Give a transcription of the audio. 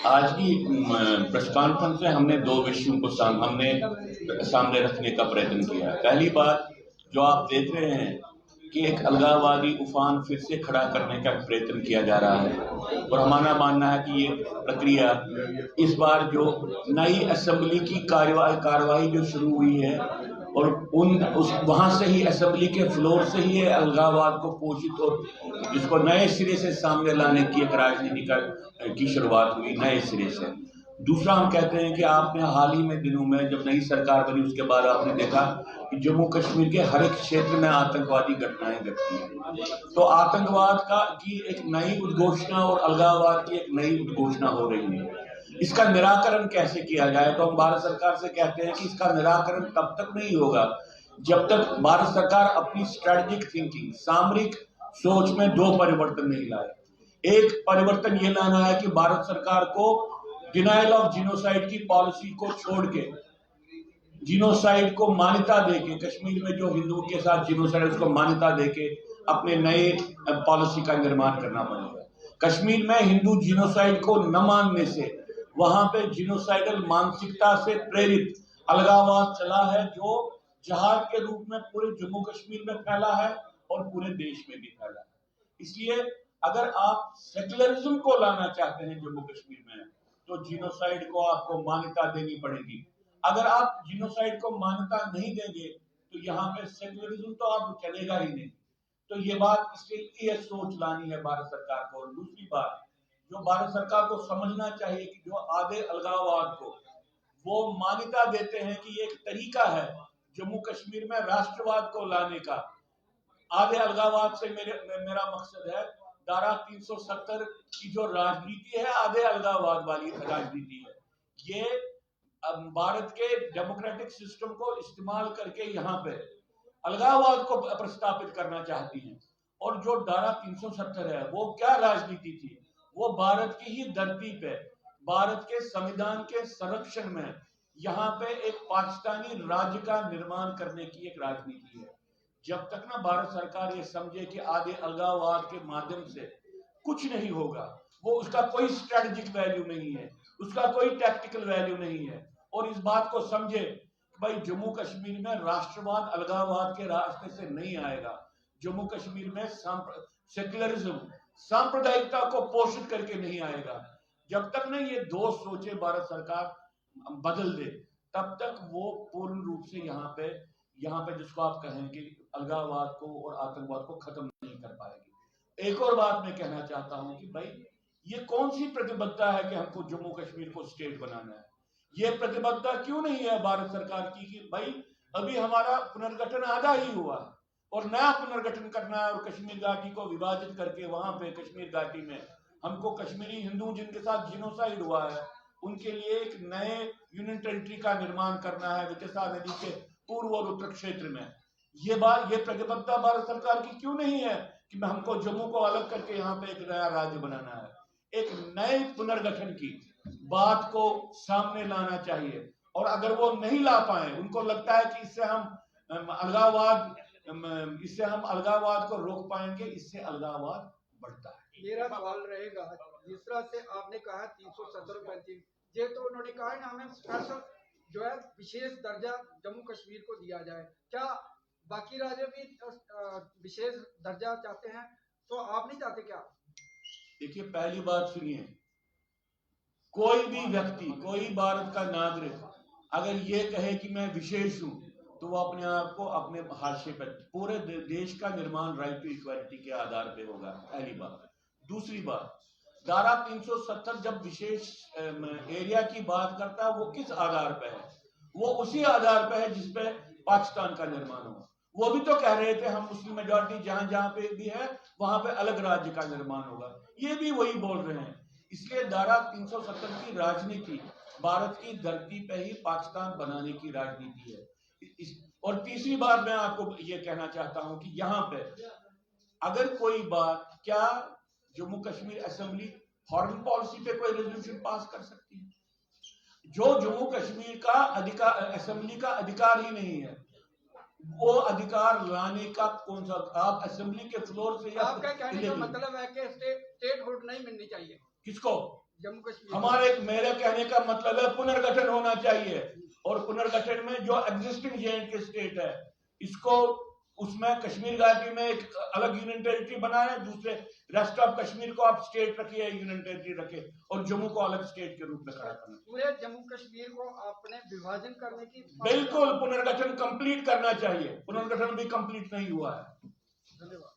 आज की press conference में हमने दो विषयों को सामने रखने का प्रयत्न किया। पहली बात जो आप देख रहे हैं कि एक अलगाववादी उफान फिर से खड़ा करने का प्रयत्न किया जा रहा है, और हमारा मानना है कि ये प्रक्रिया इस बार जो नई असेंबली की कार्यवाही जो शुरू हुई है और वहां से ही असेंबली के फ्लोर से ही अलगाववाद को पोषित और इसको नए सिरे से सामने लाने की एक राजनीति की शुरुआत हुई नए सिरे से। दूसरा, हम कहते हैं कि आपने हाल ही में दिनों में जब नई सरकार बनी उसके बाद आपने देखा कि जम्मू कश्मीर के हर एक क्षेत्र में आतंकवादी घटनाएं घटती हैं। तो आतंकवाद की एक नई उद्घोषणा और अलगाववाद की एक नई उद्घोषणा हो रही है। इसका निराकरण कैसे किया जाए, तो हम भारत सरकार से कहते हैं कि इसका निराकरण तब तक नहीं होगा जब तक भारत सरकार अपनी स्ट्रेटेजिक थिंकिंग, सामरिक सोच में दो परिवर्तन नहीं लाए। एक परिवर्तन ये लाना है कि भारत सरकार को डिनाइल ऑफ जिनोसाइड की पॉलिसी को छोड़ के जिनोसाइड को मान्यता देके, कश्मीर में जो हिंदुओं के साथ जिनोसाइड उसको मान्यता देके अपने नए पॉलिसी का निर्माण करना पड़ेगा। कश्मीर में हिंदू जिनोसाइड को न मानने से वहां पे जिनोसाइडल मानसिकता से प्रेरित अलगाववाद चला है, जो जहाज के रूप में पूरे जम्मू कश्मीर में फैला है और पूरे देश में भी फैला है। इसलिए अगर आप सेक्युलरिज्म को लाना चाहते हैं जम्मू कश्मीर में, तो जिनोसाइड को आपको मान्यता देनी पड़ेगी। अगर आप जिनोसाइड को मान्यता नहीं देंगे तो यहाँ पे सेक्युलरिज्म तो आप चलेगा ही नहीं। तो ये बात, इसके लिए सोच लानी है भारत सरकार को। और दूसरी बात जो भारत सरकार को समझना चाहिए कि जो आधे अलगाववाद को वो मान्यता देते हैं कि ये एक तरीका है जम्मू कश्मीर में राष्ट्रवाद को लाने का। आधे अलगाववाद से मेरा मकसद है धारा 370 की जो राजनीति है, आधे अलगाववाद वाली राजनीति है। ये भारत के डेमोक्रेटिक सिस्टम को इस्तेमाल करके यहाँ पे अलगाववाद को प्रस्तापित करना चाहती हैं। और जो धारा 370 है वो क्या राजनीति थी, वो भारत की ही धरती पे भारत के संविधान के संरक्षण में यहाँ पे एक पाकिस्तानी राज्य का निर्माण करने की एक राजनीति है। जब तक ना भारत सरकार ये समझे कि आधे अलगाववाद के माध्यम से कुछ नहीं होगा, वो उसका कोई स्ट्रेटेजिक वैल्यू नहीं है, उसका कोई टैक्टिकल वैल्यू नहीं है, और इस बात को समझे कि भाई जम्मू कश्मीर में राष्ट्रवाद अलगाववाद के रास्ते से नहीं आएगा। जम्मू कश्मीर में सेक्युलरिज्म, सांप्रदायिकता को पोषित करके नहीं आएगा। जब तक ना ये दो सोचे भारत सरकार बदल दे, तब तक वो पूर्ण रूप से यहाँ पे जिसको आप कहें कि अलगाववाद को और आतंकवाद को खत्म नहीं कर पाएगी। एक और बात मैं कहना चाहता हूं कि भाई ये कौन सी प्रतिबद्धता है कि हमको जम्मू कश्मीर को स्टेट बनाना है। ये प्रतिबद्धता क्यों नहीं है भारत सरकार की कि भाई अभी हमारा पुनर्गठन आधा ही हुआ और नया पुनर्गठन करना है, और कश्मीर घाटी को विभाजित करके वहां पे कश्मीर घाटी में हमको कश्मीरी हिंदू जिनके साथ जिनोसाइड हुआ है उनके लिए एक नए यूनियन टेरिटरी का निर्माण करना है वितसा नदी के पूर्व और उत्तर क्षेत्र में। ये प्रतिबद्धता भारत सरकार की क्यों नहीं है कि हमको जम्मू को अलग करके यहाँ पे एक नया राज्य बनाना है। एक नए पुनर्गठन की बात को सामने लाना चाहिए, और अगर वो नहीं ला पाए, उनको लगता है कि इससे हम अलगाववाद को रोक पाएंगे, इससे अलगाववाद बढ़ता है। मेरा सवाल रहेगा, जिस तरह से आपने कहा 370 ये तो उन्होंने कहा है ना हमें स्पेशल जो है विशेष दर्जा जम्मू कश्मीर को दिया जाए, क्या बाकी राज्य भी विशेष दर्जा चाहते हैं? तो आप नहीं चाहते क्या? देखिए, पहली बात सुनिए, कोई भी व्यक्ति, कोई भारत का नागरिक अगर ये कहे कि मैं विशेष हूं तो वो अपने आप को अपने हाशिए पर, पूरे देश का निर्माण राइट टू इक्वालिटी के आधार पे होगा, पहली बात। दूसरी बात, धारा 370 जब विशेष एरिया की बात करता है वो किस आधार पे है? वो उसी आधार पे है जिसपे पाकिस्तान का निर्माण हुआ। वो भी तो कह रहे थे हम मुस्लिम मेजॉरिटी जहां जहां पे भी है वहां पे अलग राज्य का निर्माण होगा, ये भी वही बोल रहे हैं। इसलिए धारा 370 की राजनीति भारत की धरती पे ही पाकिस्तान बनाने की राजनीति है। और तीसरी बात मैं आपको ये कहना चाहता हूं कि यहाँ पे अगर कोई बात, क्या Jammu Kashmir assembly foreign policy पे कोई रेजोल्यूशन पास कर सकती है? जो जम्मू कश्मीर का अधिकार, असेंबली का अधिकार ही नहीं है, वो अधिकार लाने का कौन सा, आप असेंबली के फ्लोर से या आपका कहने का मतलब है कि स्टेटहुड नहीं मिलनी चाहिए? किसको? जम्मू कश्मीर हमारे मेरे कहने का मतलब है पुनर्गठन होना चाहिए, और पुनर्गठन में जो एग्जिस्टिंग J&K स्टेट है इसको उसमें कश्मीर घाटी में एक अलग यूनियन टेरिटरी बनाए, दूसरे रेस्ट ऑफ कश्मीर को आप स्टेट रखिए, यूनियन टेरिटरी रखे, और जम्मू को अलग स्टेट के रूप में खड़ा करना। पूरे जम्मू कश्मीर को आपने विभाजन करने की बिल्कुल पुनर्गठन कंप्लीट करना चाहिए, पुनर्गठन भी कंप्लीट नहीं हुआ है। धन्यवाद।